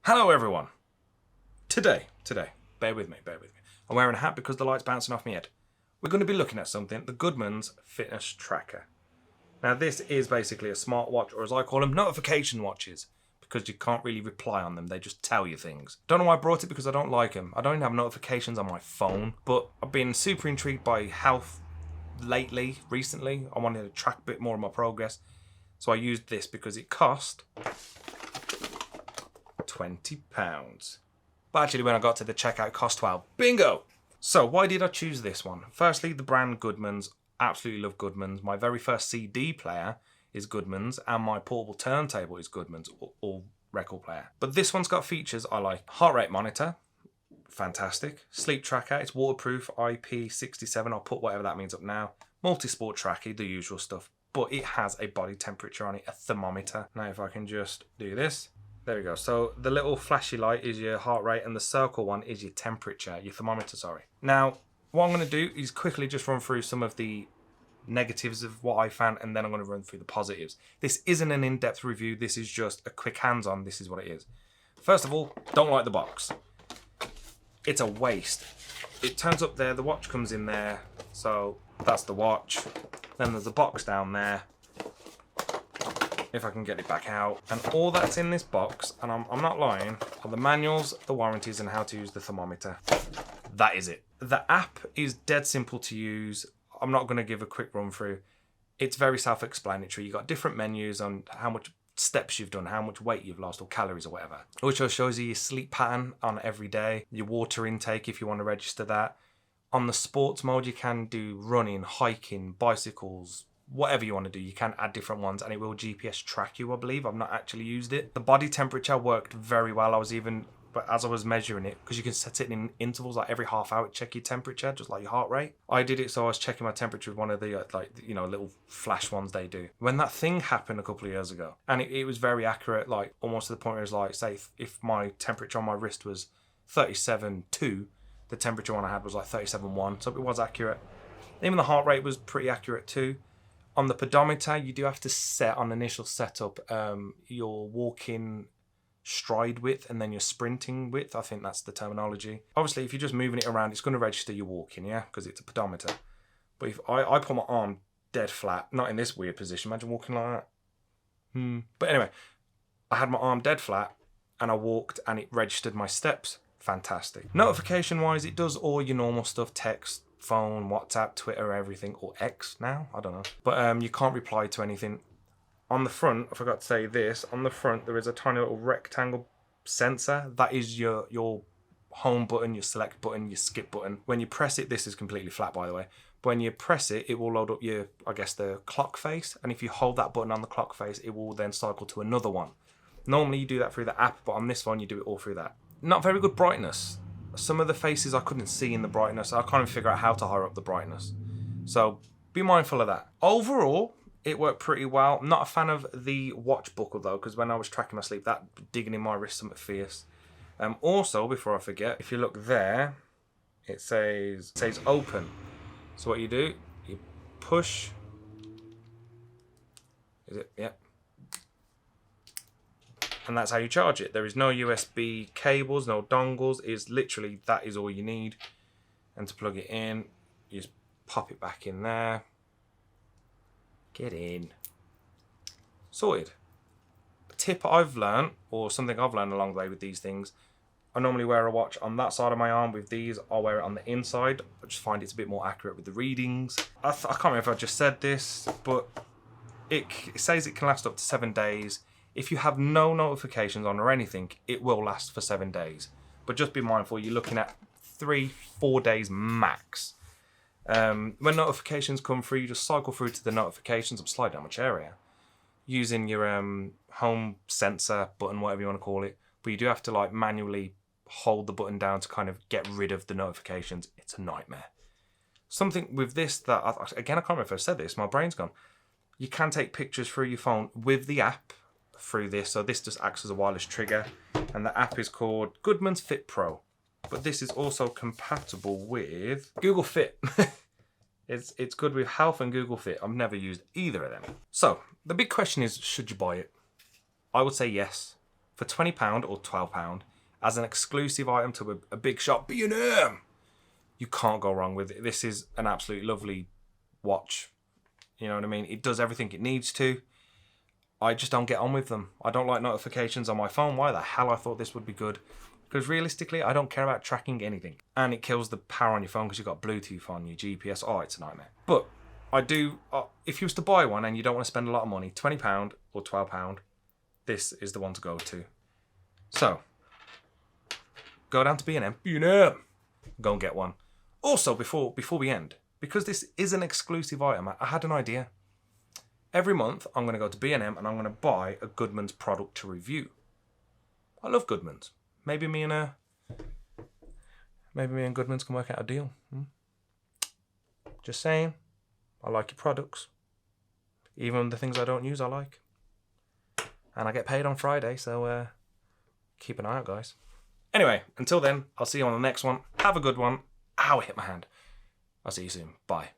Hello everyone. Today, bear with me. I'm wearing a hat because the light's bouncing off my head. We're going to be looking at something, the Goodman's Fitness Tracker. Now this is basically a smartwatch, or as I call them, notification watches, because you can't really reply on them, they just tell you things. Don't know why I brought it, because I don't like them. I don't even have notifications on my phone, but I've been super intrigued by health recently. I wanted to track a bit more of my progress, so I used this because it cost £20. But actually when I got to the checkout it cost 12. Bingo! So why did I choose this one? Firstly, the brand Goodman's. Absolutely love Goodman's. My very first CD player is Goodman's, and my portable turntable is Goodman's, all record player. But this one's got features I like. Heart rate monitor, fantastic. Sleep tracker, it's waterproof, IP67, I'll put whatever that means up now. Multi-sport tracker, the usual stuff. But it has a body temperature on it, a thermometer. Now if I can just do this. There we go. So the little flashy light is your heart rate and the circle one is your temperature, your thermometer, sorry. Now, what I'm going to do is quickly just run through some of the negatives of what I found, and then I'm going to run through the positives. This isn't an in-depth review. This is just a quick hands-on. This is what it is. First of all, don't like the box. It's a waste. It turns up there. The watch comes in there. So that's the watch. Then there's a box down there. If I can get it back out. And all that's in this box, and I'm not lying, are the manuals, the warranties, and how to use the thermometer. That is it. The app is dead simple to use. I'm not going to give a quick run through. It's very self-explanatory. You've got different menus on how much steps you've done, how much weight you've lost, or calories or whatever. It also shows you your sleep pattern on every day, your water intake if you want to register that. On the sports mode, you can do running, hiking, bicycles, whatever you want to do. You can add different ones and it will GPS track you, I believe. I've not actually used it. The body temperature worked very well. But as I was measuring it, because you can set it in intervals, like every half hour, check your temperature, just like your heart rate. I did it so I was checking my temperature with one of the little flash ones they do. When that thing happened a couple of years ago, and it was very accurate, like almost to the point where it was like, say, if my temperature on my wrist was 37.2, the temperature one I had was like 37.1, so it was accurate. Even the heart rate was pretty accurate too. On the pedometer, you do have to set on initial setup your walking stride width and then your sprinting width. I think that's the terminology. Obviously, if you're just moving it around, it's going to register your walking, yeah, because it's a pedometer. But if I put my arm dead flat, not in this weird position, imagine walking like that. But anyway, I had my arm dead flat and I walked and it registered my steps. Fantastic. Notification-wise, it does all your normal stuff, text, phone, WhatsApp, Twitter, everything, or X now, I don't know. But you can't reply to anything. On the front, I forgot to say this, on the front there is a tiny little rectangle sensor. That is your home button, your select button, your skip button. When you press it, this is completely flat by the way, but when you press it, it will load up your, the clock face, and if you hold that button on the clock face, it will then cycle to another one. Normally you do that through the app, but on this one you do it all through that. Not very good brightness. Some of the faces I couldn't see in the brightness. I can't even figure out how to higher up the brightness. So be mindful of that. Overall, it worked pretty well. I'm not a fan of the watch buckle though, because when I was tracking my sleep, that digging in my wrist something fierce. Also, before I forget, if you look there, it says open. So what you do, you push. Is it? Yep. And that's how you charge it. There is no USB cables, no dongles. That is all you need. And to plug it in, you just pop it back in there. Get in. Sorted. A tip I've learned, or something I've learned along the way with these things, I normally wear a watch on that side of my arm. With these, I'll wear it on the inside. I just find it's a bit more accurate with the readings. I can't remember if I just said this, but it says it can last up to 7 days. If you have no notifications on or anything, it will last for 7 days. But just be mindful, you're looking at 3-4 days max. When notifications come through, you just cycle through to the notifications. I'm sliding down my chair here. Using your home sensor button, whatever you want to call it. But you do have to manually hold the button down to kind of get rid of the notifications. It's a nightmare. Something with this that, again, I can't remember if I said this, my brain's gone. You can take pictures through your phone with the app through this. So this just acts as a wireless trigger. And the app is called Goodman's Fit Pro. But this is also compatible with Google Fit. It's good with Health and Google Fit. I've never used either of them. So the big question is, should you buy it? I would say yes. for £20 or £12 as an exclusive item to a big shop, B&M. You can't go wrong with it. This is an absolutely lovely watch. You know what I mean? It does everything it needs to. I just don't get on with them. I don't like notifications on my phone. Why the hell I thought this would be good? Because realistically, I don't care about tracking anything. And it kills the power on your phone because you've got Bluetooth on your GPS. Oh, it's a nightmare. But I do, if you was to buy one and you don't want to spend a lot of money, £20 or £12, this is the one to go to. So, go down to B&M. B&M. Go and get one. Also, before we end, because this is an exclusive item, I had an idea. Every month, I'm going to go to B&M and I'm going to buy a Goodman's product to review. I love Goodman's. Maybe me and Goodman's can work out a deal. Just saying. I like your products. Even the things I don't use, I like. And I get paid on Friday, so keep an eye out, guys. Anyway, until then, I'll see you on the next one. Have a good one. Ow, I hit my hand. I'll see you soon. Bye.